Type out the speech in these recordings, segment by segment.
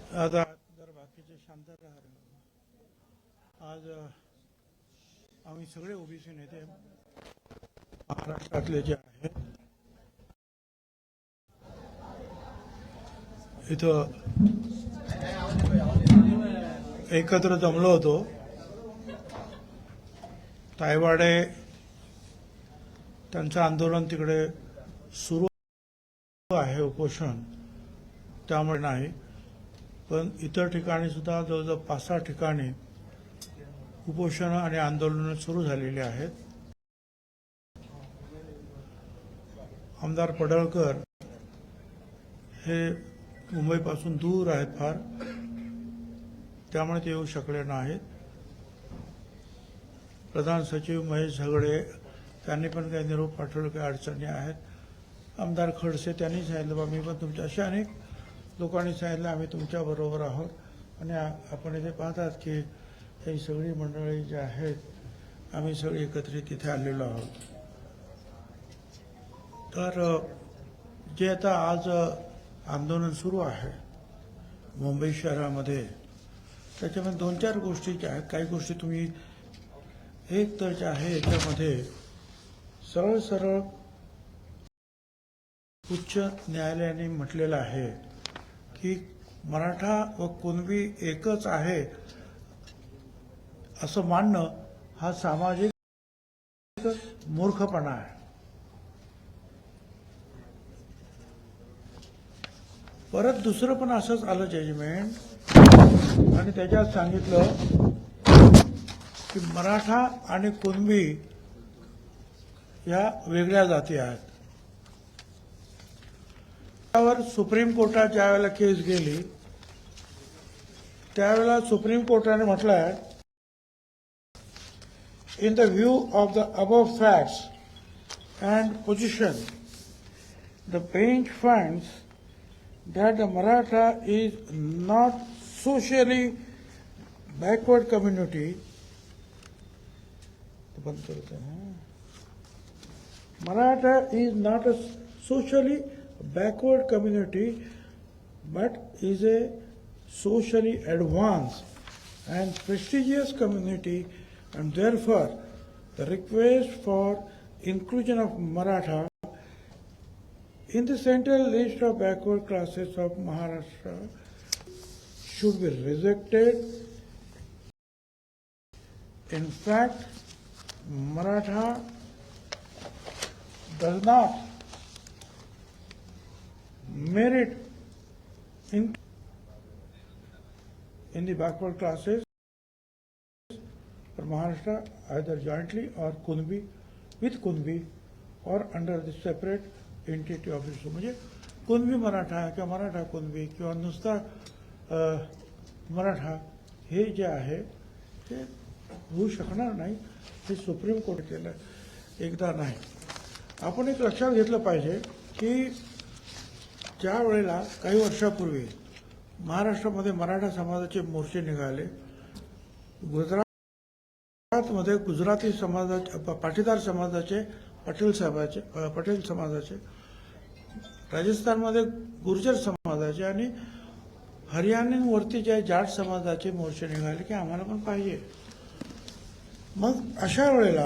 आता जर बाकीचे शांत राहिले. आज आम्ही सगळे ओबीसी नेते महाराष्ट्रातले जे आहेत इथं एकत्र जमलो होतो. तायवाडे त्यांचं आंदोलन तिकडे सुरू आहे, उपोषण, त्यामुळे नाही. पण इतर ठिकाणी सुद्धा जवळजवळ 5-6 ठिकाणी उपोषण आणि आंदोलनं सुरू झालेली आहेत. आमदार पडळकर हे मुंबईपासून दूर आहेत फार, त्यामुळे ते येऊ शकले नाहीत. प्रधान सचिव महेश झगडे त्यांनी पण काही निरोप पाठवले, काही अडचणी आहेत. आमदार खडसे त्यांनी सांगितलं बा मी पण तुमच्या, अशा अनेक लोकांनी सांगितलं आम्ही तुमच्याबरोबर आहोत. आणि आपण इथे पाहतात की ही सगळी मंडळी जी आहेत आम्ही सगळी एकत्रित तिथे आलेलो आहोत. तर जे आता आज आंदोलन सुरू आहे मुंबई शहरामध्ये, त्याच्यामध्ये 2-4 गोष्टी ज्या आहेत, काही गोष्टी तुम्ही एक तर ज्या आहे याच्यामध्ये सरळ सरळ उच्च न्यायालयाने म्हटलेलं आहे की मराठा व कुणबी एकच आहे असं मानणं हा सामाजिक मूर्खपणा आहे. परत दुसरं पण असंच आलं जजमेंट, आणि त्याच्यात सांगितलं की मराठा आणि कुणबी या वेगळ्या जाती आहेत. त्यावर सुप्रीम कोर्टात ज्यावेळेला केस गेली त्यावेळेला सुप्रीम कोर्टाने म्हटलं आहे, in the view of the above facts and position the bench finds that the Maratha is not socially backward community. Maratha is not a socially backward community, but is a socially advanced and prestigious community, and therefore the request for inclusion of Maratha in the central list of backward classes of Maharashtra should be rejected. In fact, Maratha does not merit in the backward classes for Maharashtra either jointly or Kunbi, with Kunbi, or under the separate entity office. म्हणजे कुणबी मराठा किंवा मराठा कुणबी किंवा नुसता मराठा हे जे आहे ते होऊ शकणार नाही. हे सुप्रीम कोर्ट केलं एकदा नाही. आपण एक लक्षात घेतलं पाहिजे की ज्या वेळेला काही वर्षापूर्वी महाराष्ट्रामध्ये मराठा समाजाचे मोर्चे निघाले, गुजरातमध्ये गुजराती समाजाचे, पाटीदार समाजाचे, पटेल समाजाचे, राजस्थानमध्ये गुर्जर समाजाचे आणि हरियाणावरती जे जाट समाजाचे मोर्चे निघाले की आम्हाला पण पाहिजे. मग अशा वेळेला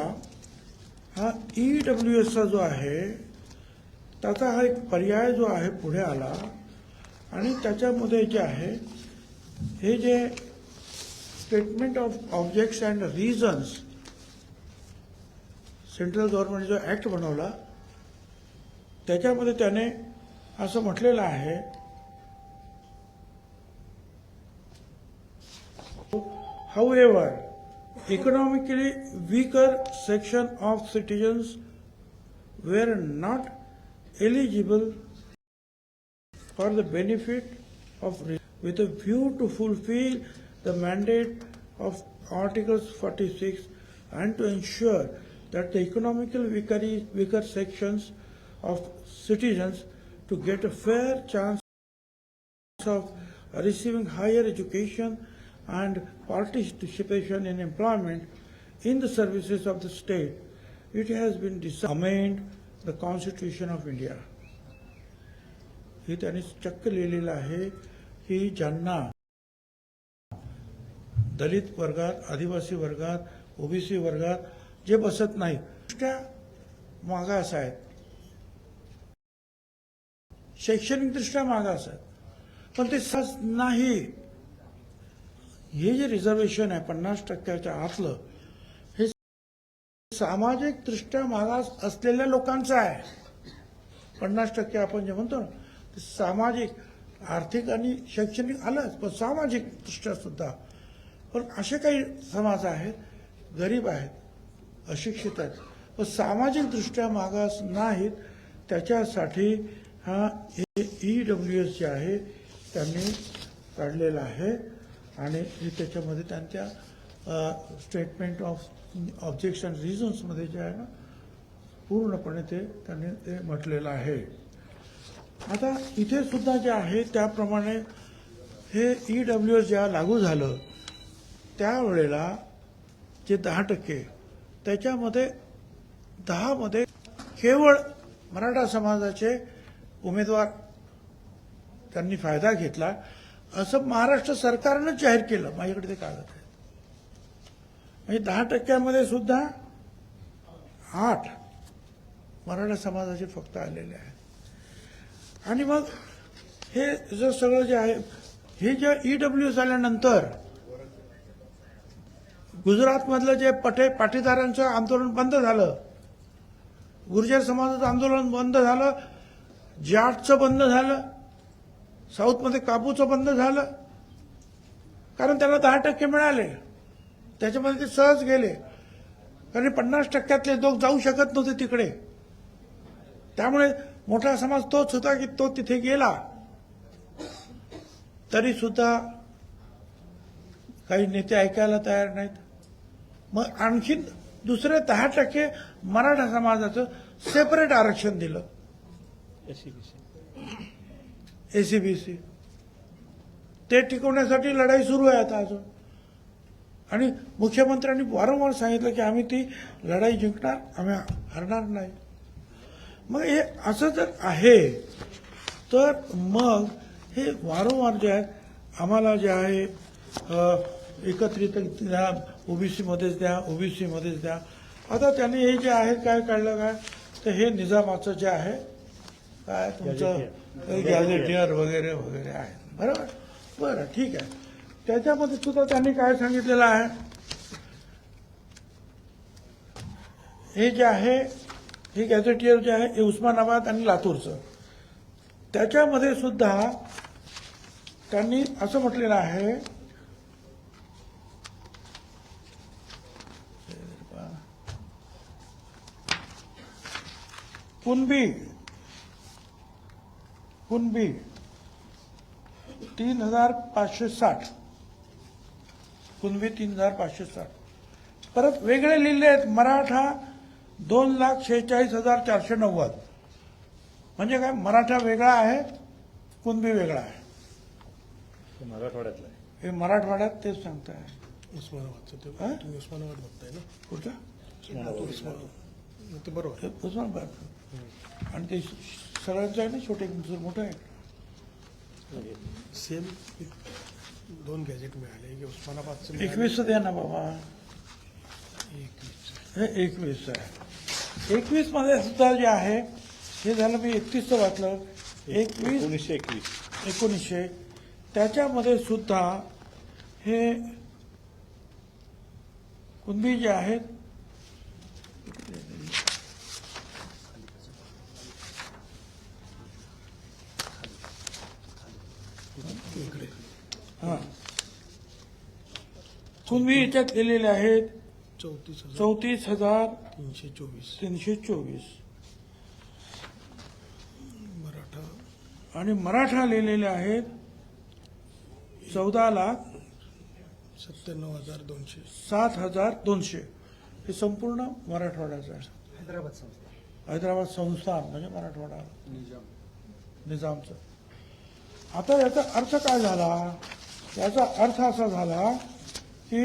हा EWSचा जो आहे त्याचा हा एक पर्याय जो आहे पुढे आला, आणि त्याच्यामध्ये जे आहे हे जे statement of objects and reasons central government जो ॲक्ट बनवला त्याच्यामध्ये त्याने असं म्हटलेलं आहे, however, economically weaker section of citizens were not eligible for the benefit of with a view to fulfill the mandate of Articles 46 and to ensure that the economically weaker sections of citizens to get a fair chance of receiving higher education and participation in employment in the services of the state, it has been amend the Constitution of India. हे त्यांनी चक्क लिहिलेलं आहे की ज्यांना दलित वर्गात, आदिवासी वर्गात, ओबीसी वर्गात जे बसत नाही त्या मागास आहेत, शैक्षणिकदृष्ट्या मागास आहेत, पण ते सहज नाही. हे जे रिझर्वेशन आहे 50% आतलं, हे सामाजिक दृष्ट्या मागास असलेल्या लोकांचं आहे. 50% आपण जे म्हणतो ना, ते सामाजिक, आर्थिक आणि शैक्षणिक आलंच, पण सामाजिक दृष्ट्या सुद्धा. पण असे काही समाज आहेत, गरीब आहेत, अशिक्षित आहेत, पण सामाजिक दृष्ट्या मागास नाहीत. त्याच्यासाठी हा EWS जे आहे त्यांनी काढलेला आहे आणि त्याच्यामध्ये त्यांच्या स्टेटमेंट ऑफ ऑब्जेक्शन रिझन्समध्ये जे आहे ना, पूर्णपणे त्यांनी ते म्हटलेलं आहे. आता इथे सुद्धा जे आहे त्याप्रमाणे हे EWS जेव्हा लागू झालं त्यावेळेला जे 10%, त्याच्यामध्ये 10मध्ये केवळ मराठा समाजाचे उमेदवार त्यांनी फायदा घेतला असं महाराष्ट्र सरकारनं जाहीर केलं. माझ्याकडे ते कागद आहे. म्हणजे 10%मध्ये सुद्धा 8 मराठा समाजाचे फक्त आलेले आहेत. आणि मग हे जर सगळं जे आहे, हे जे EWS आल्यानंतर गुजरातमधलं जे पाटीदारांचं आंदोलन बंद झालं, गुर्जर समाजाचं आंदोलन बंद झालं, जाटचं बंद झालं, साऊथमध्ये कापूचं बंद झालं, कारण त्याला 10% मिळाले. त्याच्यामध्ये ते सहज गेले, कारण 50%तले लोक जाऊ शकत नव्हते तिकडे. त्यामुळे मोठा समाज तोच होता की तो तिथे गेला. तरी सुद्धा काही नेते ऐकायला तयार नाहीत. मग आणखी दुसरे 10% मराठा समाजाचं सेपरेट आरक्षण दिलं, एसीबीसी. ते टिकवण्यासाठी लढाई सुरू आहे आता अजून. आणि मुख्यमंत्र्यांनी वारंवार सांगितलं की आम्ही ती लढाई जिंकणार, आम्ही हरणार नाही. मग हे असं जर आहे तर मग हे वारंवार जे आहे आम्हाला जे आहे एकत्रित द्या, ओबीसी मध्येच द्या, ओबीसी मध्येच द्या. आता त्याने हे जे आहे काय काढलं काय, तर हे निजामाचं जे आहे काय तुमचं गॅझेटियर वगैरे वगैरे आहे. बरोबर, बरं ठीक आहे. त्याच्यामध्ये सुद्धा त्यांनी काय सांगितलेलं आहे, हे जे आहे हे गॅझेटियर जे आहे हे उस्मानाबाद आणि लातूरचं, त्याच्यामध्ये सुद्धा त्यांनी असं म्हटलेलं आहे कुणबी 3560, कुणबी 3560. परत वेगळे लिहिले आहेत मराठा 2,46,490. म्हणजे काय, मराठा वेगळा आहे, कुणबी वेगळा आहे. मराठवाड्यातला हे मराठवाड्यात तेच सांगताय. उस्मानाबादचं ते हा? तुम्ही उस्मानाबाद बघताय ना, कुठलं ते बरोबर. उस्मानाबाद. आणि ते सगळ्यांचं आहे ना, छोटे मोठं आहे. सेम 2 गॅजेट मिळाले की उस्मानाबादचं 21 द्या ना बाबा. 21. हे 21 आहे. 21 मध्ये सुद्धा जे आहे हे झालं, मी 31चं वाचलं. 1921 त्याच्यामध्ये सुद्धा हे कुणबी जे आहेत हा कुणबी याच्यात लिहिलेले आहेत 34,324. मराठा आणि मराठा लिहिलेले आहेत 14,97,200. हे संपूर्ण मराठवाड्याचं आहे. हैदराबाद संस्थान म्हणजे मराठवाडा निजामचं. आता याचा अर्थ काय झाला, याचा अर्थ असा झाला की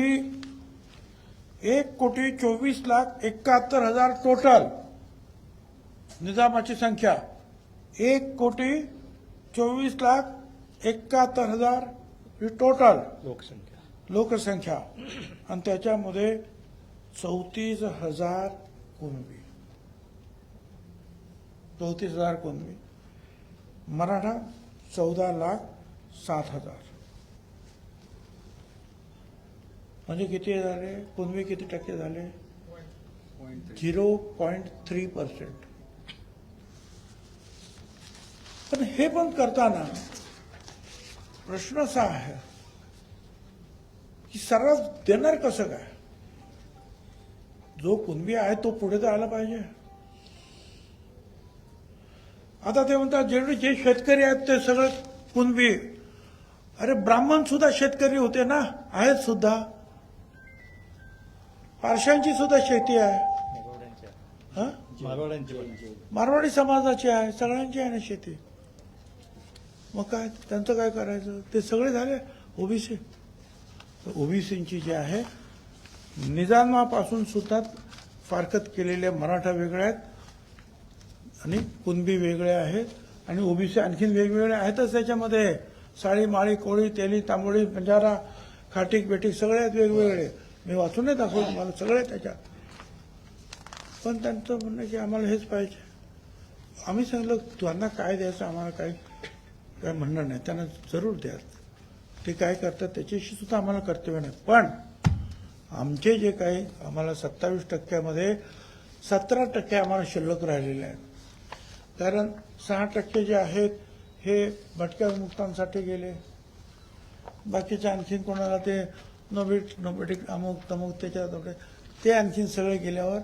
1,24,71,000 टोटल निजामाची संख्या. 1,24,71,000 71,000 ही टोटल लोकसंख्या लोकसंख्या आणि त्याच्यामध्ये 34,000 कुणबी. 34,000 कुणबी. मराठा 14,07,000. म्हणजे किती झाले कुणबी किती टक्के झाले 0.3%. पण हे पण करताना प्रश्न असा आहे की सर्रास देणार कसं काय. जो कुणबी आहे तो पुढे तर आला पाहिजे. आता ते म्हणतात जे शेतकरी आहेत ते सगळे कुणबी. अरे ब्राह्मण सुद्धा शेतकरी होते ना, आहेत सुद्धा. पारशांची सुद्धा शेती आहे. हं? मारवाडी समाजाची आहे, सगळ्यांची आहे ना शेती. मग काय त्यांचं काय करायचं. ते सगळे झाले ओबीसी. ओबीसींची जी आहे निजामापासून सुद्धा फारकत केलेले मराठा वेगळे आहेत आणि कुणबी वेगळे आहेत आणि ओबीसी आणखीन वेगवेगळे आहेतच त्याच्यामध्ये. साळी माळी कोळी तेली तांबोळी बंजारा खाटीक बेटीक सगळे आहेत वेगवेगळे. मी वाचून नाही दाखवतो तुम्हाला सगळे त्याच्यात. पण त्यांचं म्हणणं की आम्हाला हेच पाहिजे. आम्ही सांगितलं त्यांना काय द्यायचं आम्हाला काय म्हणणं नाही, त्यांना जरूर द्या. ते काय करतात त्याच्याशी सुद्धा आम्हाला कर्तव्य नाही. पण आमचे जे काही आम्हाला 27% 17% आम्हाला शिल्लक राहिलेले आहेत. कारण 6% जे आहेत हे भटक्या विमुक्तांसाठी गेले. बाकीचे आणखीन कोणाला ते नोबेटिक अमुक तमुक त्याच्यात ते आणखीन सगळे गेल्यावर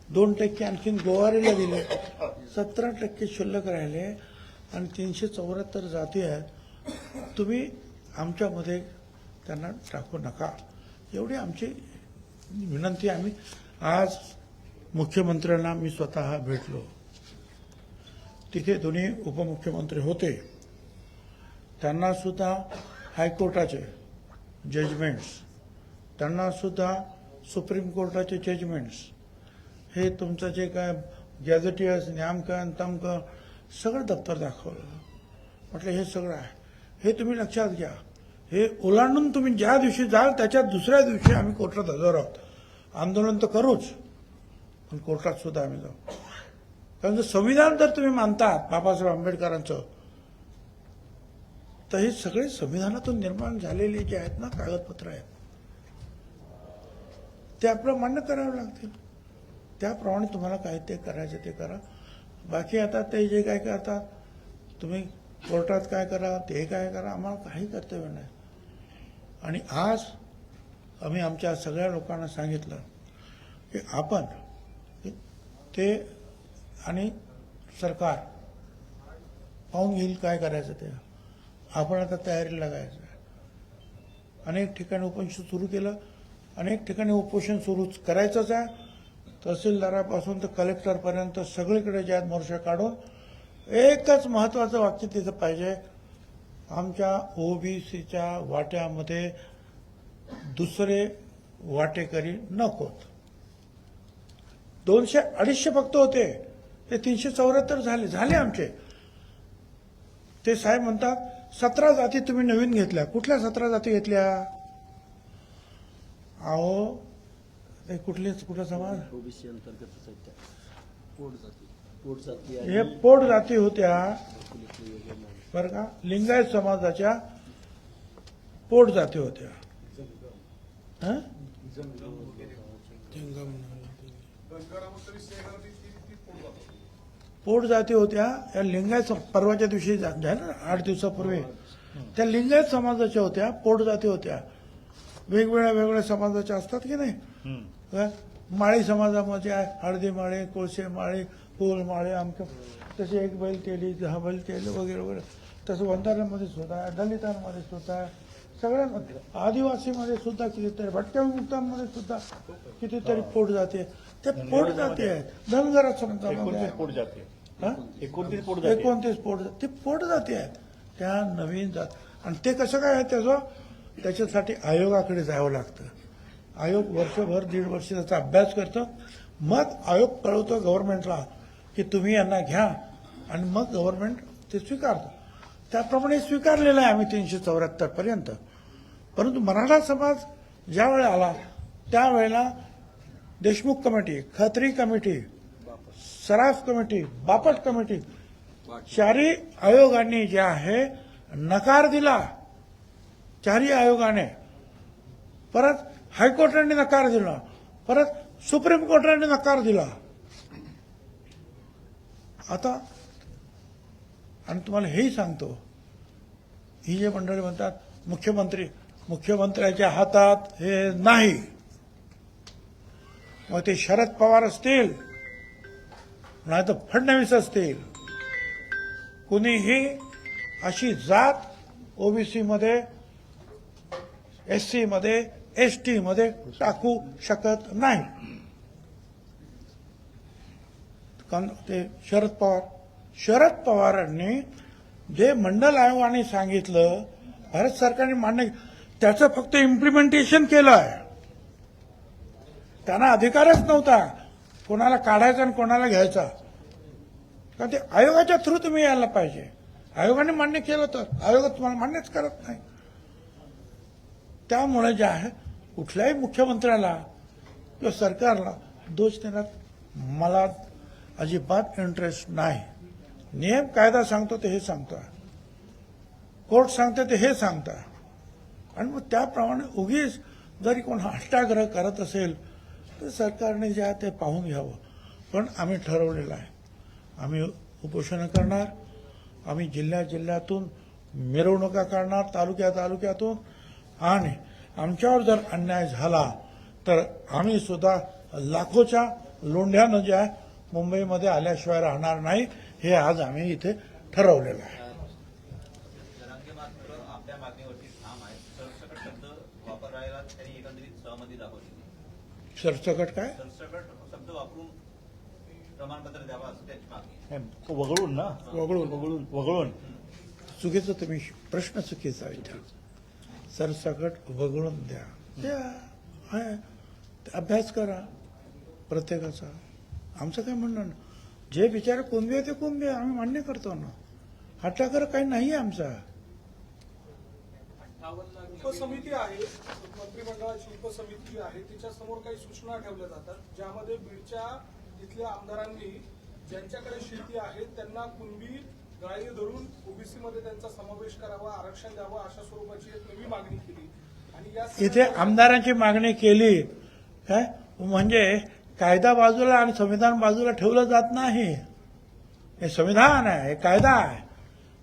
2% आणखीन गोवारीला दिले. 17% शिल्लक राहिले आणि 374 जाती आहेत. तुम्ही आमच्यामध्ये त्यांना टाकू नका एवढी आमची विनंती. आम्ही आज मुख्यमंत्र्यांना मी स्वतः भेटलो. तिथे दोन्ही उपमुख्यमंत्री होते. त्यांना सुद्धा हायकोर्टाचे जजमेंट्स, त्यांना सुद्धा सुप्रीम कोर्टाचे जजमेंट्स, हे तुमचं जे काय गॅझेटियर्स न्यामकन तमकन सगळं दप्तर दाखवलं. म्हटलं हे सगळं आहे, हे तुम्ही लक्षात घ्या. हे ओलांडून तुम्ही ज्या दिवशी जाल त्याच्या दुसऱ्या दिवशी आम्ही कोर्टात हजर आहोत. आंदोलन तर करूच, पण कोर्टात सुद्धा आम्ही जाऊ. कारण जर संविधान जर तुम्ही मानतात बाबासाहेब आंबेडकरांचं, तर हे सगळे संविधानातून निर्माण झालेले जे आहेत ना कागदपत्र आहेत ते आपलं मान्य करावं लागतील. त्याप्रमाणे तुम्हाला काय ते करायचं ते करा. बाकी आता ते जे काय करतात तुम्ही कोर्टात काय करा ते काय करा, आम्हाला काही कर्तव्य नाही. आणि आज आम्ही आमच्या सगळ्या लोकांना सांगितलं की आपण ते आणि सरकार पाहून घेईल काय करायचं ते. आपण आता तयारीला लागायचं आहे. अनेक ठिकाणी उपोषण सुरू केलं, अनेक ठिकाणी उपोषण सुरू करायचंच आहे. तहसीलदारापासून तर कलेक्टरपर्यंत सगळीकडे जे आहेत मोर्चा काढून एकच महत्वाचं वाक्य तिथं पाहिजे, आमच्या ओबीसीच्या वाट्यामध्ये दुसरे वाटेकरी नकोत. 200-250 फक्त होते, ते 374 झाले आमचे. ते साहेब म्हणतात 17 जाती तुम्ही नवीन घेतल्या. कुठल्या 17 जाती घेतल्या? अहो ते कुठला समाज? ओबीसी अंतर्गत पोट जाती हे पोट जाती होत्या बरं का. लिंगायत समाजाच्या पोट जाती होत्या. हं? पोट जाती होत्या. या लिंगायत परवाच्या दिवशी झालं ना 8 दिवसापूर्वी, त्या लिंगायत समाजाच्या होत्या, पोट जाती होत्या. वेगवेगळ्या समाजाच्या असतात की नाही. माळी समाजामध्ये आहे हळदी माळे, कोळसे माळे, फुल माळे, आमचं तसे एक बैल केली 10 बैल केले वगैरे वगैरे. तसं वंधाऱ्यामध्ये सुद्धा आहे, दलितांमध्ये सुद्धा आहे, सगळ्यांमध्ये, आदिवासीमध्ये सुद्धा कितीतरी, भटक्या विमुक्तांमध्ये सुद्धा कितीतरी पोट जाते. ते पोट जाते आहेत. धनगरात समाजामध्ये 29 पोट ते पोट जाते आहेत. त्या नवीन जात आणि ते कसं काय आहे त्याच्यासाठी आयोगाकडे जावं लागतं. आयोग वर्षभर 1.5 वर्ष त्याचा अभ्यास करतं. मग आयोग कळवतो गव्हर्नमेंटला की तुम्ही यांना घ्या आणि मग गव्हर्नमेंट ते स्वीकारतं. त्याप्रमाणे स्वीकारलेलं आहे आम्ही 374 पर्यंत. परंतु मराठा समाज ज्या वेळेला आला त्यावेळेला देशमुख कमिटी, खत्री कमिटी, सराफ कमिटी, बापट कमिटी चारही आयोगांनी जे आहे नकार दिला. चारही आयोगाने परत हायकोर्टाने नकार दिला, परत सुप्रीम कोर्टाने नकार दिला. आता आणि तुम्हाला हेही सांगतो, ही जे मंडळी म्हणतात मुख्यमंत्र्याच्या हातात हे नाही, मग ते शरद पवार असतील नाही तर फडणवीस असतील, कुणीही अशी जात ओबीसी मध्ये, एससी मध्ये, एसटी मध्ये टाकू शकत नाही. कारण ते शरद पवारांनी जे मंडल आयोगाने सांगितलं, भारत सरकारने मान्य, त्याचं फक्त इम्प्लिमेंटेशन केलं आहे. त्यांना अधिकारच नव्हता कोणाला काढायचा आणि कोणाला घ्यायचा. कारण ते आयोगाच्या थ्रू तुम्ही यायला पाहिजे. आयोगाने मान्य केलं तर आयोग तुम्हाला मान्यच करत नाही. त्यामुळे जे आहे कुठल्याही मुख्यमंत्र्याला किंवा सरकारला दोष देण्यात मला अजिबात इंटरेस्ट नाही. नियम कायदा सांगतो ते हे सांगतो, कोर्ट सांगते ते हे सांगतं, आणि मग त्याप्रमाणे उगीच जरी कोण हट्टाग्रह करत असेल तर सरकारने जे आहे ते पाहून घ्यावं. पण आम्ही ठरवलेलं आहे, आम्ही उपोषणं करणार, आम्ही जिल्ह्यातून मिरवणुका काढणार, तालुक्यातून, आणि आमच्यावर जर अन्याय झाला तर आम्ही सुद्धा लाखोच्या लोंढ्यानं जे आहे मुंबईमध्ये आल्याशिवाय राहणार नाही. हे आज आम्ही इथे ठरवलेलं आहे. जरांगे मात्र आपल्या मागणीवरती ठाम आहे. सरसकट शब्द वापरायला त्यांनी एकंदरीत सहमती दाखवली. सरसकट काय? सरसकट शब्द वापरून प्रमाणपत्र द्यावं असं त्यांची मागणी आहे. वगळून ना, वगळून चुकीचं तुम्ही प्रश्न चुकीचा विचार. सरसकट वगळून द्या, आहे अभ्यास करा प्रत्येकाचा. आमचं काय म्हणणं ना, जे बिचारे कुणबी आहे ते कुणबी आहे, आम्ही मान्य करतो ना. हट्टाग्रह काही नाही आमचा. उपसमिती आहे, मंत्रिमंडळाची उपसमिती आहे, तिच्यासमोर काही सूचना ठेवल्या जातात, ज्यामध्ये बीडच्या इथल्या आमदारांनी ज्यांच्याकडे शेती आहे त्यांना कुणबी गाळी धरून ओबीसी मध्ये त्यांचा समावेश करावा, आरक्षण द्यावं, अशा स्वरूपाची एक नवी मागणी केली. आणि या इथे आमदारांची मागणी केली काय म्हणजे कायदा बाजूला आणि संविधान बाजूला ठेवलं जात नाही. हे संविधान आहे, हे कायदा आहे,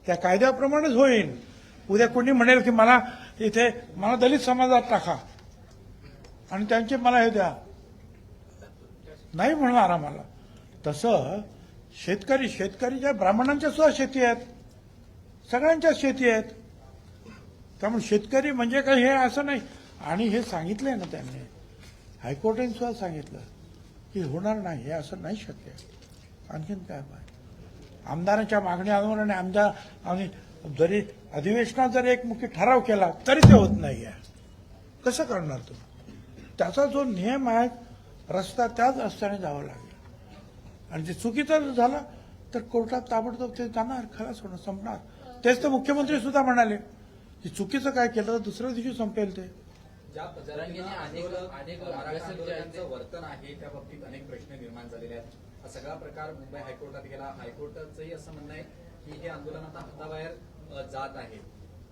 त्या कायद्याप्रमाणेच होईल. उद्या कोणी म्हणेल की मला दलित समाजात टाका आणि त्यांचे मला हे द्या, नाही म्हणणार आम्हाला. तसं शेतकरी ब्राह्मणांच्या सुद्धा शेती आहेत, सगळ्यांच्या शेती आहेत. त्यामुळे शेतकरी म्हणजे काही हे असं नाही. आणि हे सांगितलंय ना त्यांनी, हायकोर्टाने सुद्धा सांगितलं की होणार नाही, हे असं नाही शक्य. आणखीन काय पाहिजे? आमदारांच्या मागण्यांवर आणि जरी अधिवेशनात जर एक मुख्य ठराव केला तरी ते होत नाही आहे. कसं करणार तुम्ही? त्याचा जो नियम आहे रस्ता, त्याच रस्त्याने जावं लागेल. आणि ते चुकीचं झालं तर कोर्टात ताबडतोब ते जाणार, खलास होणार, संपणार. तेच तर मुख्यमंत्री सुद्धा म्हणाले की चुकीचं काय केलं तर दुसऱ्या दिवशी संपेल ते. ज्या पद्धतीने अनेक आरक्षणाचं वर्तन आहे त्या बाबतीत अनेक प्रश्न निर्माण झालेले आहेत. हा सगळा प्रकार मुंबई हायकोर्टात गेला. हायकोर्टाचंही असं म्हणणं आहे की हे आंदोलन आता हाताबाहेर जात आहे.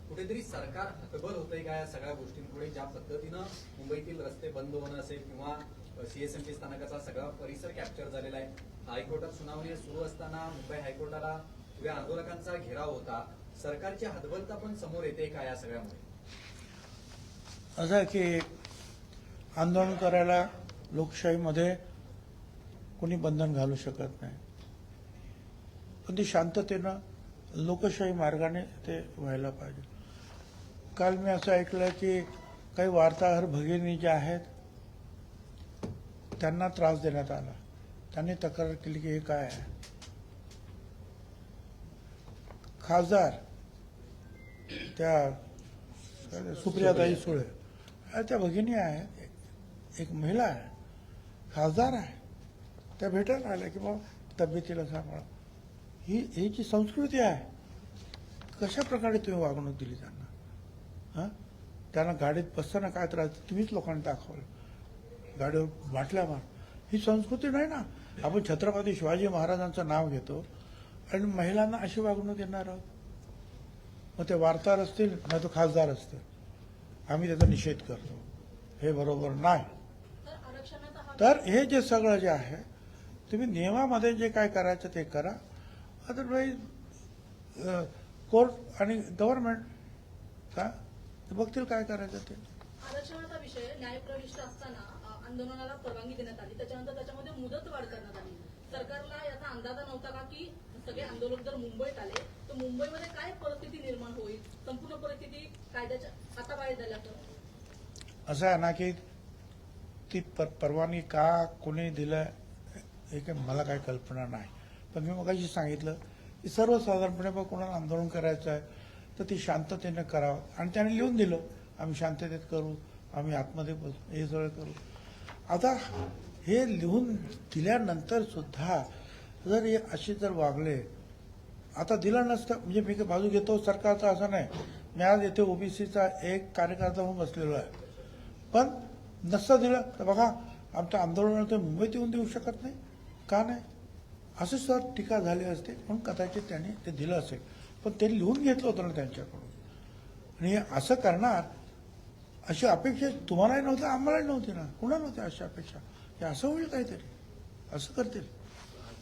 कुठेतरी सरकार हतबल होतंय का या सगळ्या गोष्टींपुढे? ज्या पद्धतीनं मुंबईतील रस्ते बंद होणं असेल किंवा सीएसएमटी स्थानकाचा सगळा परिसर कॅप्चर झालेला आहे. हायकोर्टात सुनावणी सुरू असताना मुंबई हायकोर्टाला पुढे आंदोलकांचा घेराव होता. सरकारची हतबलता पण समोर येते का या सगळ्यामुळे? असं आहे की आंदोलन करायला लोकशाहीमध्ये कोणी बंधन घालू शकत नाही, पण ती शांततेनं लोकशाही मार्गाने ते व्हायला पाहिजे. काल मी असं ऐकलं की काही वार्ताहर भगिनी ज्या आहेत त्यांना त्रास देण्यात आला. त्यांनी तक्रार केली की हे काय आहे. खासदार त्या सुप्रियाताई सुळे त्या भगिनी आहेत, एक महिला आहे, खासदार आहे, त्या भेटायला आल्या की बाबा तब्येतीला सांभाळा. ही जी संस्कृती आहे, कशा प्रकारे तुम्ही वागणूक दिली त्यांना? हां, त्यांना गाडीत बसताना काय त्रास तुम्हीच लोकांनी दाखवलं, गाडीवर बाटल्या मार. ही संस्कृती नाही ना. आपण छत्रपती शिवाजी महाराजांचं नाव घेतो आणि महिलांना अशी वागणूक देणार आहोत. मग ते वार्ताहर असतील नाही तो खासदार असतील, आम्ही त्याचा निषेध करतो. हे बरोबर नाही. तर हे जे सगळं जे आहे तुम्ही नियमामध्ये जे काय करायचं ते करा. अदरवाईज कोर्ट आणि गव्हर्नमेंट का ते बघतील काय करायचं ते. आरक्षणाचा विषय न्यायप्रविष्ट असताना आंदोलनाला परवानगी देण्यात आली, त्याच्यानंतर त्याच्यामध्ये मुदतवाढ करण्यात आली. सरकारला याचा अंदाजा नव्हता का की सगळे आंदोलक जर मुंबईत आले तर मुंबईमध्ये काय परिस्थिती निर्माण होईल, संपूर्ण परिस्थिती कायद्याच्या हाताबाहेर झाल्याचं? असं आहे ना की ती परवानगी का कोणी दिलं हे काही मला काही कल्पना नाही. पण मी मगाशी सांगितलं की सर्वसाधारणपणे बघ कोणाला आंदोलन करायचं आहे तर ती शांततेने करावं. आणि त्याने लिहून दिलं आम्ही शांततेत करू, आम्ही आतमध्ये बसू, हे सगळं करू. आता हे लिहून दिल्यानंतर सुद्धा जर हे असे जर वागले, आता दिलं नसतं म्हणजे मी काही बाजू घेतो सरकारचा असं नाही. मी आज येथे ओबीसीचा एक कार्यकर्ता म्हणून बसलेलो आहे. पण नसतं दिलं तर बघा आमच्या आंदोलनाला ते मुंबईत येऊन देऊ शकत नाही का नाही, असं सुद्धा टीका झाली असते. म्हणून कदाचित त्यांनी ते दिलं असेल. पण ते लिहून घेतलं होतं ना त्यांच्याकडून. आणि हे असं करणार अशी अपेक्षा तुम्हालाही नव्हती, आम्हालाही नव्हती ना. कुणा नव्हती अशी अपेक्षा की असं होईल काहीतरी, असं करतील.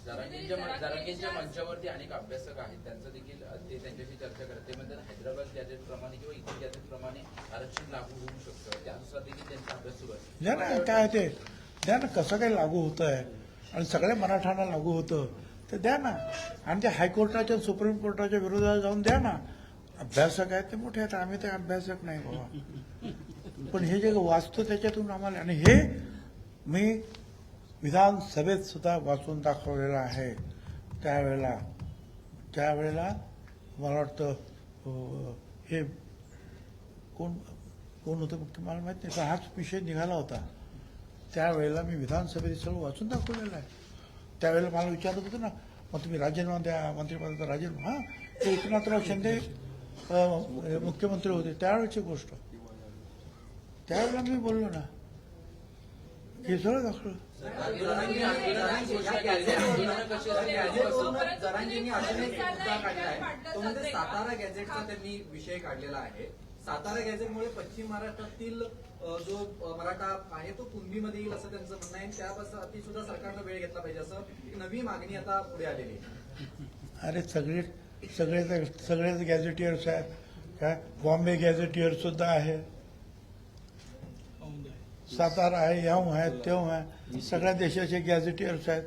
जरांगेंच्या मंचावरती अनेक अभ्यासक आहेत, त्यांचं देखील ते त्यांच्याशी चर्चा करत ते म्हणतात हैदराबाद गॅजेट प्रमाणे किंवा इतर गॅजेट प्रमाणे आरक्षण लागू होऊ शकतं, त्यानुसार देखील त्यांचा अभ्यास सुरू आहे. द्या ना काय ते द्या ना, कसं काही लागू होतं आहे आणि सगळ्या मराठ्यांना लागू होतं ते द्या ना. आणि ते हायकोर्टाच्या सुप्रीम कोर्टाच्या विरोधात जाऊन द्या ना. अभ्यासक आहेत ते मोठे आहेत, आम्ही ते अभ्यासक नाही बाबा. पण हे जे वाचतो त्याच्यातून आम्हाला, आणि हे मी विधानसभेत सुद्धा वाचून दाखवलेलं आहे. त्यावेळेला मला वाटतं हे कोण होतं फक्त मला माहित नाही, पण हाच विषय निघाला होता. त्यावेळेला मी विधानसभेत सगळं वाचून दाखवलेलं आहे. त्यावेळेला मला विचारत होतं ना, मग तुम्ही राजीनामा द्या, मंत्रिपदाचा राजीनामा. हां, ते एकनाथराव शिंदे मुख्यमंत्री होते त्यावेळेची गोष्ट. त्यावेळेला मी बोललो ना, हे सगळं दाखवलं. जरांगेंनी अजून एक मुद्दा काढलाय, तो म्हणजे सातारा गॅझेटचा त्यांनी विषय काढलेला आहे. सातारा गॅझेटमुळे पश्चिम महाराष्ट्रातील जो मराठा आहे तो कुणबीमध्ये येईल असं त्यांचं म्हणणं आहे. त्यापासून सुद्धा सरकारनं वेळ घेतला पाहिजे असं एक नवी मागणी आता पुढे आलेली आहे. अरे सगळेच गॅझेटियर्स आहेत काय. बॉम्बे गॅझेटियर सुद्धा आहे, सातारा आहे, याहू आहे, तेव्हा आहे. सगळ्या देशाचे गॅझेटियर्स आहेत.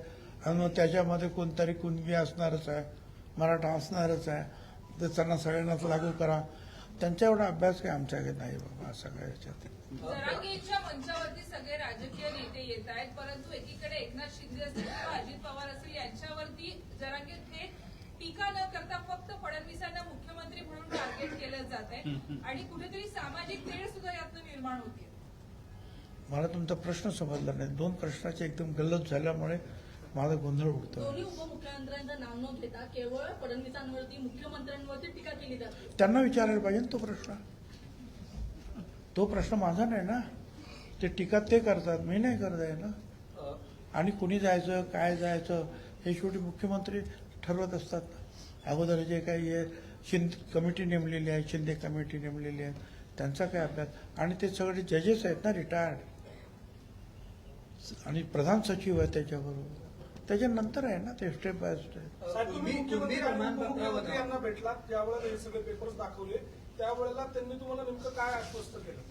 आणि मग त्याच्यामध्ये कोणतरी कुणबी असणारच आहे, मराठा असणारच आहे. तर त्यांना सगळ्यांनाच लागू करा. त्यांचा एवढा अभ्यास काही आमच्याकडे नाही बाबा सगळ्या याच्यात. जरांगेंच्या मंचावरती सगळे राजकीय नेते येत आहेत, परंतु एकीकडे एकनाथ शिंदे असतील किंवा अजित पवार असतील यांच्यावरती जरांगे थेट टीका न करता फक्त फडणवीसांना मुख्यमंत्री म्हणून टार्गेट केलं जात आहे आणि कुठेतरी सामाजिक तेढ सुद्धा यातनं निर्माण होते. मला तुमचा प्रश्न समजला नाही. दोन प्रश्नाचे एकदम गल्लत झाल्यामुळे माझा गोंधळ उडतो. दोन्ही उपमुख्यमंत्र्यांचं नाव न घेता केवळ फडणवीसांवरती, मुख्यमंत्र्यांवरती टीका केली जाते. त्यांना विचारायला पाहिजे ना तो प्रश्न. तो प्रश्न माझा नाही ना. ते टीका ते करतात, मी नाही करत आहे ना. आणि कुणी जायचं काय जायचं हे शेवटी मुख्यमंत्री ठरवत असतात. अगोदर जे काही शिंदे कमिटी नेमलेली आहे, शिंदे कमिटी नेमलेली आहे, त्यांचा काय अभ्यास. आणि ते सगळे जजेस आहेत ना रिटायर्ड, आणि प्रधान सचिव आहे त्याच्याबरोबर. त्याच्यानंतर आहे ना ते स्टेप बाय स्टेप. साहेब, तुम्ही मुख्यमंत्री यांना भेटला ज्यावेळेला हे सगळे पेपर्स दाखवले त्यावेळेला त्यांनी तुम्हाला नेमकं काय आश्वस्त केलं?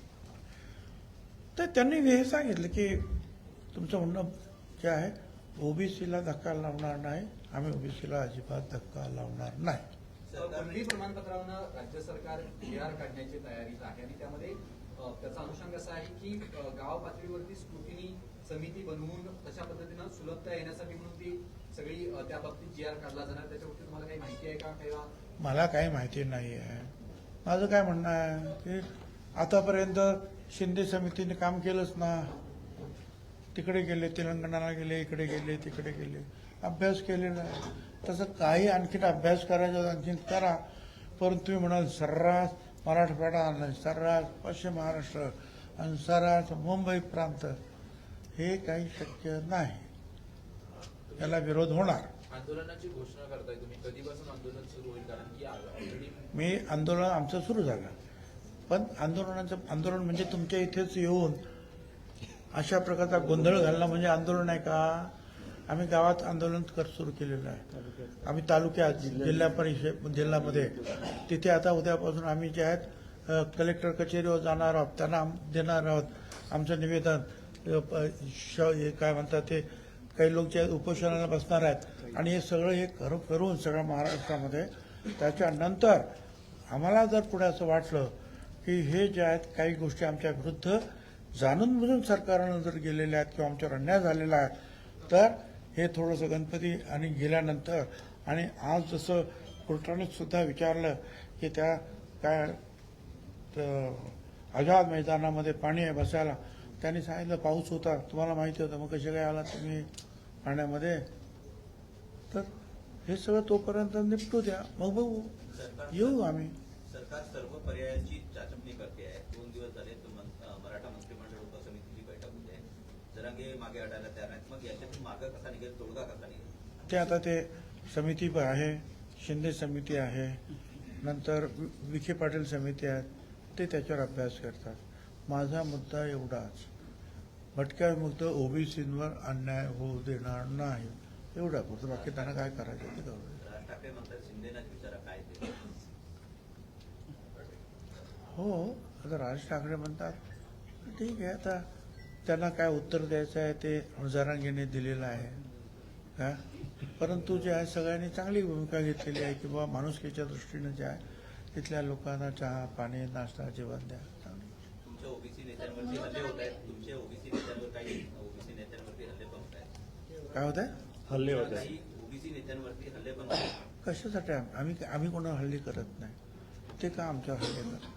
तर त्यांनी हे सांगितलं की तुमचं म्हणणं जे आहे ओबीसीला धक्का लावणार नाही, आम्ही ओबीसीला अजिबात धक्का लावणार नाही. कुणबी प्रमाणपत्रावरनं राज्य सरकार PR काढण्याची तयारीत आहे आणि त्यामध्ये त्याचा अनुषंग असा आहे की गाव पातळीवरती स्क्रुटिनी समिती बनवून तशा पद्धतीनं सुलभता येण्यासाठी म्हणून ती सगळी त्या बाबतीत GR काढला जाणार. त्याच्यावरती तुम्हाला काही माहिती आहे का? किंवा मला काही माहिती नाही आहे. माझं काय म्हणणं आहे की आतापर्यंत शिंदे समितीने काम केलंच ना. तिकडे गेले, तेलंगणाला गेले, इकडे गेले, तिकडे गेले, अभ्यास केलेला आहे. तसं काही आणखीन अभ्यास करायचा आणखीन करा. परंतु तुम्ही म्हणाल सर्रास मराठवाडा आणि सर्रास पश्चिम महाराष्ट्र आणि सर्रास मुंबई प्रांत, हे काही शक्य नाही. याला विरोध होणार. आंदोलनाची घोषणा करताय तुम्ही, कधीपासून आंदोलन सुरू होईल? कारण की ऑलरेडी मी आंदोलन आमचं सुरू झालं, पण आंदोलन म्हणजे तुमच्या इथेच येऊन अशा प्रकारचा गोंधळ घालणं म्हणजे आंदोलन आहे का? आम्ही गावात आंदोलन सुरू केलेलं आहे. आम्ही तालुक्यात, जिल्हा परिषद, जिल्ह्यामध्ये, तिथे आता उद्यापासून आम्ही जे आहेत कलेक्टर कचेरीवर जाणार आहोत, त्यांना देणार आहोत आमचं निवेदन. काय म्हणतात ते, काही लोक जे उपोषणाला बसणार आहेत आणि हे सगळं हे करून सगळ्या महाराष्ट्रामध्ये, त्याच्यानंतर आम्हाला जर पुढे असं वाटलं की हे जे आहेत काही गोष्टी आमच्या विरुद्ध जाणून बुजून सरकारनं जर गेलेल्या आहेत किंवा आमच्यावर अन्याय झालेला आहे, तर हे थोडंसं गणपती आणि गेल्यानंतर, आणि आज जसं कोर्टाने सुद्धा विचारलं की त्या काय आझाद मैदानामध्ये पाणी आहे बसायला, त्यांनी सांगितलं पाऊस होता, तुम्हाला माहिती होतं, मग कसे काय आला तुम्ही पाण्यामध्ये? तर हे सगळं तोपर्यंत निपटू द्या, मग बघू, येऊ आम्ही. सरकार सर्व पर्यायाची चाचपणी करते आहे. 2 दिवस झाले मराठा मंत्रिमंडळ उपसमितीची बैठक होते आहे. जरांगे मागे हटायला तयार नाहीत. मग याच्यातून मागे कसा निघेल, तोडगा कसा निघेल? ते आता ते समिती पण आहे, शिंदे समिती आहे, नंतर विखे पाटील समिती आहे, ते त्याच्यावर अभ्यास करतात. माझा मुद्दा एवढाच, भटक्या मुक्त ओबीसींवर अन्याय होऊ देणार नाही, एवढा पुरतं. बाकी त्यांना काय करायचं ते करू. राज ठाकरे म्हणतात शिंदेनाच विचारा काय ते. हो, आता राज ठाकरे म्हणतात ठीक आहे, आता त्यांना काय उत्तर द्यायचं आहे ते जरांगेने दिलेलं आहे का. परंतु जे आहे सगळ्यांनी चांगली भूमिका घेतलेली आहे की बाबा माणुसकीच्या दृष्टीने जे आहे तिथल्या लोकांना चहा पाणी नाश्ता जेवण द्या. तुमच्या ओबीसी नेत्यांवरती हल्ले होत आहेत. तुमच्या ओबीसी नेत्यांवर काही ओबीसी नेत्यांवरती हल्ले पण होत आहेत. काय होत आहे? हल्ले होत आहेत. काही ओबीसी नेत्यांवरती हल्ले पण होत आहेत. कशासाठी? आम्ही कोणावर हल्ली करत नाही, ते का आमच्यावर हल्ले करतात?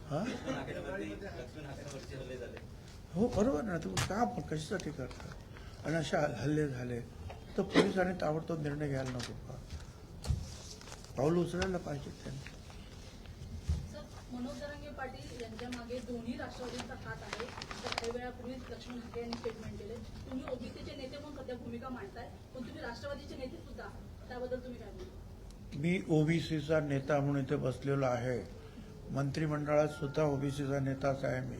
हा, लक्ष्मण हाकेंवरती हल्ले झाले. हो बरोबर ना, तुम्ही का कशासाठी करता? आणि अशा हल्ले झाले तर पोलिसांनी ताबडतोब निर्णय घ्यायला नको का? पाऊल उचलायला पाहिजे त्यांनी. सर, मनोज जरांगे पाटील यांच्या मागे दोन्ही राष्ट्रवादीचा हात आहे. तर काही वेळापूर्वीच लक्ष्मण हाके यांनी स्टेटमेंट केले. तुम्ही ओबीसीचे नेते म्हणून सध्या भूमिका मांडताय, पण तुम्ही राष्ट्रवादीचे नेते सुद्धा आहात. त्याबद्दल तुम्ही काय बोलता? मी ओबीसीचा नेता म्हणून इथे बसलेलो आहे. मंत्रिमंडळात सुद्धा ओबीसीचा नेताच आहे. मी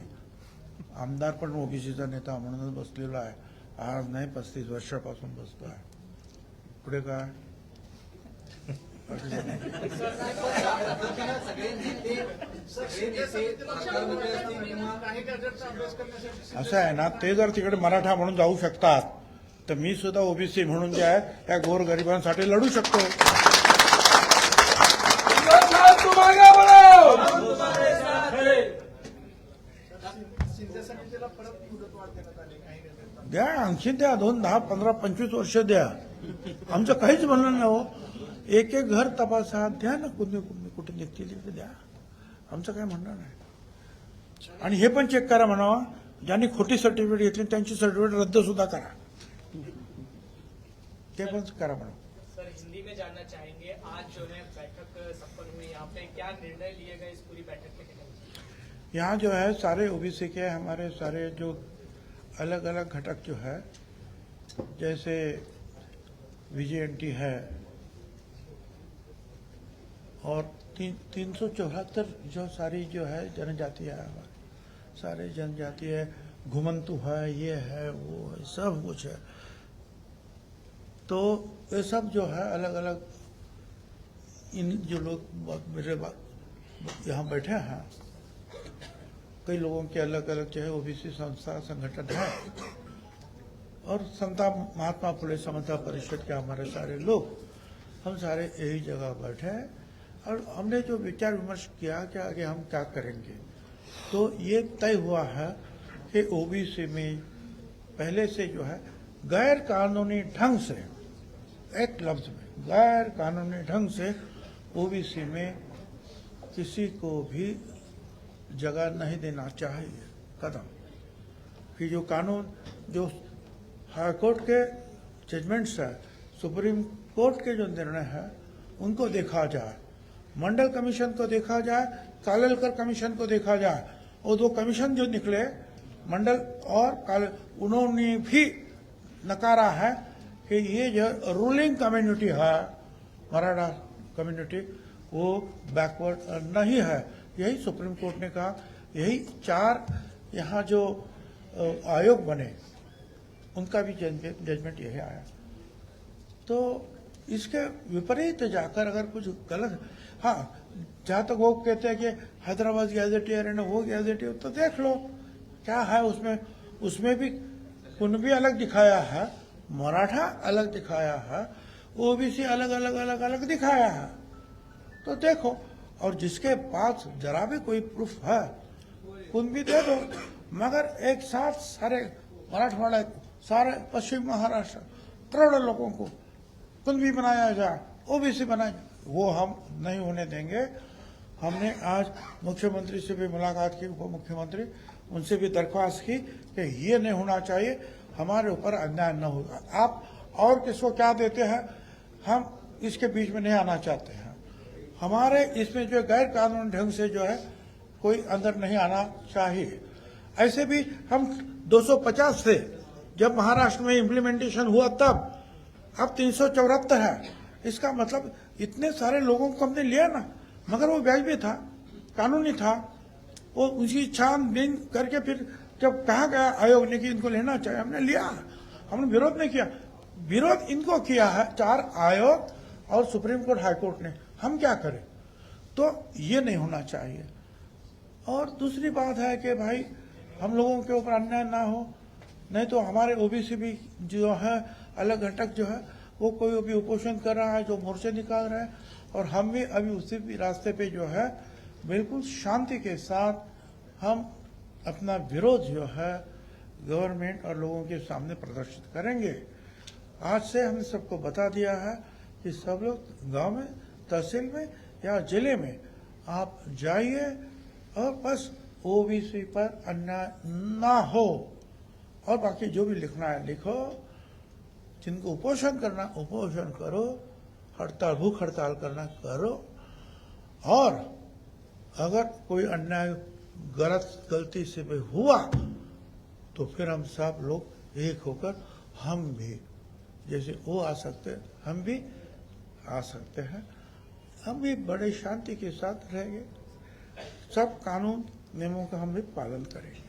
आमदार पण ओबीसीचा नेता म्हणूनच बसलेलो आहे. आज नाही, 35 वर्षापासून बसतो आहे. पुढे काय? असं आहे ना, ते जर तिकडे मराठा म्हणून जाऊ शकतात तर मी सुद्धा ओबीसी म्हणून जे आहे त्या गोरगरिबांसाठी लढू शकतो. द्या, आणखी द्या, 2, 10, 15, 25 वर्ष द्या. आमचं काहीच म्हणणं नाही हो. एक एक घर तपासा, द्या ना, कुठे निघतील तिथे द्या. आमचं काय म्हणणं नाही. आणि हे पण चेक करा म्हणावा, ज्यांनी खोटी सर्टिफिकेट घेतली त्यांची सर्टिफिकेट रद्द सुद्धा करा, ते पण करा म्हणा. सर, हिंदी में जानना चाहेंगे, आज जो है बैठक संपन्न हुई, यहाँ पे क्या निर्णय लिए गए इस पूरी बैठक में? यहाँ जो है सारे ओबीसी के हमारे सारे जो अलग अलग घटक जो है, जैसे VJNT है और 374 जो सारी जो है जनजाति है, हमारी सारे जनजाति है, घुमंतु है, ये है वो है, सब कुछ है. तो ये सब जो है अलग अलग, इन जो लोग मेरे यहाँ बैठे हैं, कई लोगों के अलग अलग जो है ओबीसी संस्था संगठन है, और संता महात्मा फुले समता परिषद के हमारे सारे लोग, हम सारे यही जगह बैठे हैं. और हमने जो विचार विमर्श किया कि आगे हम क्या करेंगे, तो ये तय हुआ है कि ओबीसी में पहले से जो है गैर कानूनी ढंग से, एक लफ्ज में गैर कानूनी ढंग से ओबीसी में किसी को भी जगह नहीं देना चाहिए. कदम कि जो कानून, जो हाईकोर्ट के जजमेंट्स है, सुप्रीम कोर्ट के जो निर्णय है, उनको देखा जाए मंडल कमीशन को देखा जाए, कालेलकर कमीशन को देखा जाए, वो दो कमीशन जो निकले मंडल और उन्होंने भी नकारा है कि ये जो रूलिंग कम्युनिटी है मराठा कम्युनिटी वो बैकवर्ड नहीं है। यही सुप्रीम कोर्ट ने कहा, यही 4 यहाँ जो आयोग बने उनका भी जजमेंट यही आया। तो इसके विपरीत जाकर अगर कुछ गलत, हाँ जहाँ तक वो कहते हैं कि हैदराबाद गैजेटियर है वो गैजेटियर, तो देख लो क्या है उसमें। उसमें भी कुनबी अलग दिखाया है, मराठा अलग दिखाया है, ओबीसी अलग अलग अलग अलग दिखाया है। तो देखो, और जिसके पास जरा भी कोई प्रूफ है कुनबी दे दो, मगर एक साथ सारे मराठवाड़ा, सारे पश्चिम महाराष्ट्र करोड़ों लोगों को कुनबी बनाया जाए, ओबीसी बनाया जाए, वो हम नहीं होने देंगे। हमने आज मुख्यमंत्री से भी मुलाकात की, उप मुख्यमंत्री, उनसे भी दरख्वास्त की कि ये नहीं होना चाहिए, हमारे ऊपर अन्याय न होगा। आप और किसको क्या देते हैं, हम इसके बीच में नहीं आना चाहते हैं। हमारे इसमें जो गैर कानूनी ढंग से जो है कोई अंदर नहीं आना चाहिए। ऐसे भी हम 250 से जब महाराष्ट्र में इम्प्लीमेंटेशन हुआ तब, अब 374 है। इसका मतलब इतने सारे लोगों को हमने लिया ना, मगर वो वाजिब था, कानूनी था। वो उसी छानबीन करके फिर जब कहा गया आयोग ने कि इनको लेना चाहिए, हमने लिया, हमने विरोध नहीं किया। विरोध इनको किया है 4 आयोग और सुप्रीम कोर्ट, हाई कोर्ट ने। हम क्या करें? तो ये नहीं होना चाहिए। और दूसरी बात है कि भाई हम लोगों के ऊपर अन्याय ना हो, नहीं तो हमारे ओबीसी भी जो है अलग घटक जो है वो कोई भी उपोषण कर रहा है, जो मोर्चे निकाल रहे हैं, और हम भी अभी उसी भी रास्ते पे जो है बिल्कुल शांति के साथ हम अपना विरोध जो है गवर्नमेंट और लोगों के सामने प्रदर्शित करेंगे। आज से हमने सबको बता दिया है कि सब लोग गांव में, तहसील में या जिले में आप जाइए और बस ओबीसी पर अन्याय ना हो, और बाकी जो भी लिखना है लिखो, जिनको उपोषण करना उपोषण करो, हड़ताल भूख हड़ताल करना करो, और अगर कोई अन्याय गलती से भी हुआ तो फिर हम सब लोग एक होकर हम भी, जैसे वो आ सकते हैं हम भी आ सकते हैं, हम भी बड़े शांति के साथ रहेंगे, सब कानून नियमों का हम भी पालन करेंगे।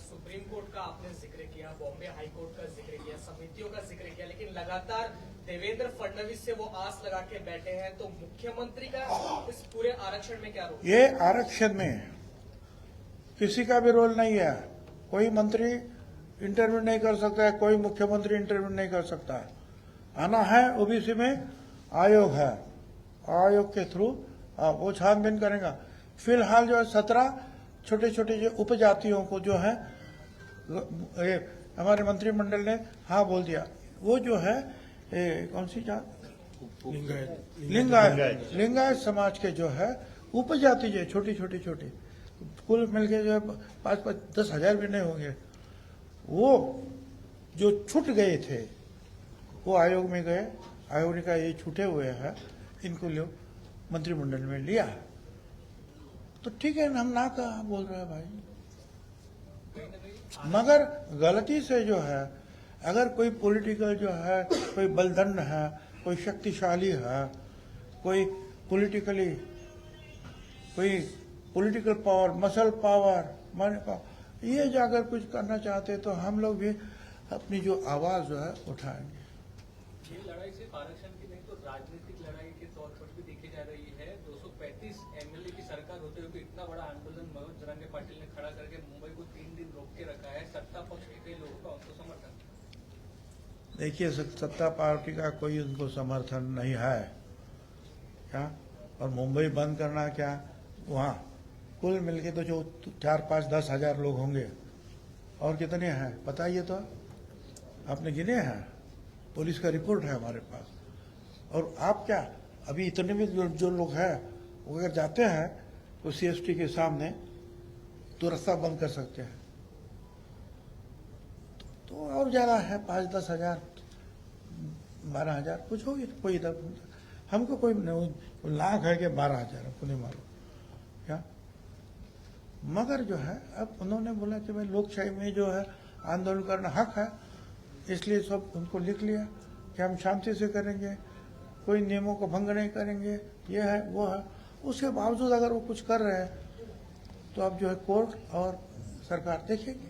सुप्रीम कोर्ट का आपने जिक्र किया, बॉम्बे हाई कोर्ट का जिक्र किया, समितियों का जिक्र किया, लेकिन लगातार देवेंद्र फडणवीस से वो आस लगा के बैठे हैं, तो मुख्यमंत्री का इस पूरे आरक्षण में क्या रोल? ये आरक्षण में किसी का भी रोल नहीं है। कोई मंत्री इंटरव्यू नहीं कर सकता है, कोई मुख्यमंत्री इंटरव्यू नहीं कर सकता है। आना है ओबीसी में आयोग है, आयोग के थ्रू वो छानबीन करेगा। फिलहाल जो है 17 छोटे छोटे जो उपजातियों को जो है हमारे मंत्रिमंडल ने हाँ बोल दिया, वो जो है कौन सी जात, लिंगायत समाज के जो है उपजाति जो छोटी छोटी छोटी, कुल मिलके जो है 5-10 हजार भी नहीं होंगे, वो जो छूट गए थे वो आयोग में गए। आयोग ने कहा ये छूटे हुए हैं, इनको लो मंत्रिमंडल में लिया। तो ठीक है, हम ना कहा बोल रहे हैं भाई, मगर गलती से जो है अगर कोई पॉलिटिकल जो है, कोई बलदंड है, कोई शक्तिशाली है, कोई पॉलिटिकल पावर, मसल पावर, मनी पावर, ये जाकर कुछ करना चाहते तो हम लोग भी अपनी जो आवाज जो है उठाएंगे। ये लड़ाई सिर्फ आरक्षण की नहीं तो राजनीतिक लड़ाई के तौर पर भी देखी जा रही है। 235 एमएलए की सरकार होते हुए इतना बड़ा आंदोलन मनोज जरांगे पाटिल ने खड़ा करके मुंबई को 3 दिन रोक के रखा है। सत्ता पक्ष के कई लोगों का उनको समर्थन। देखिए, सत्ता पार्टी का कोई उनको समर्थन नहीं है क्या, और मुंबई बंद करना क्या, वहाँ कुल मिलके तो जो 4-5-10 हजार लोग होंगे, और कितने हैं बताइए तो, आपने गिने हैं? पुलिस का रिपोर्ट है हमारे पास। और आप क्या, अभी इतने भी जो लोग हैं वो अगर जाते हैं तो सीएसटी के सामने तो रास्ता बंद कर सकते हैं। तो और ज्यादा है, 5-10 हजार, 12 हजार कुछ होगी, कोई इधर हमको कोई लाख है कि 12 हजार। को नहीं मालूम क्या। मगर जो है अब उन्होंने बोला कि भाई लोकशाही में जो है आंदोलन करना हक है, इसलिए सब उनको लिख लिया कि हम शांति से करेंगे, कोई नियमों को भंग नहीं करेंगे, ये है वो है। उसके बावजूद अगर वो कुछ कर रहे हैं तो अब जो है कोर्ट और सरकार देखेगी।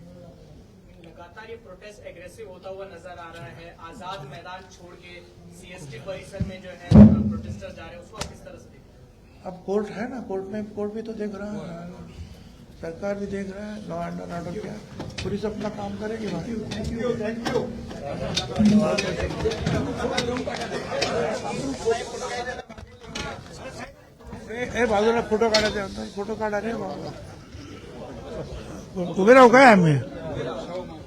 लगातार ये प्रोटेस्ट एग्रेसिव होता हुआ नजर आ रहा है। आजाद मैदान छोड़ के सीएसटी परिसर में जो है प्रोटेस्टर जा रहे हैं, उसको आप किस तरह से देखते हैं? अब कोर्ट है ना, कोर्ट भी तो देख रहा है, सरकार भी देख रहा है, लॉ एंड ऑर्डर क्या है, पुलिस अपना काम करेगी। ए बाजूला फोटो काढायचे, फोटो काढा रे बाबा, उभे राहू काय आम्ही?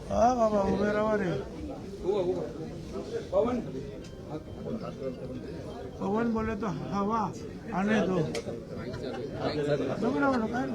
हा बाबा उभे राहा रे. पवन बोले तो हवा आने दो. काय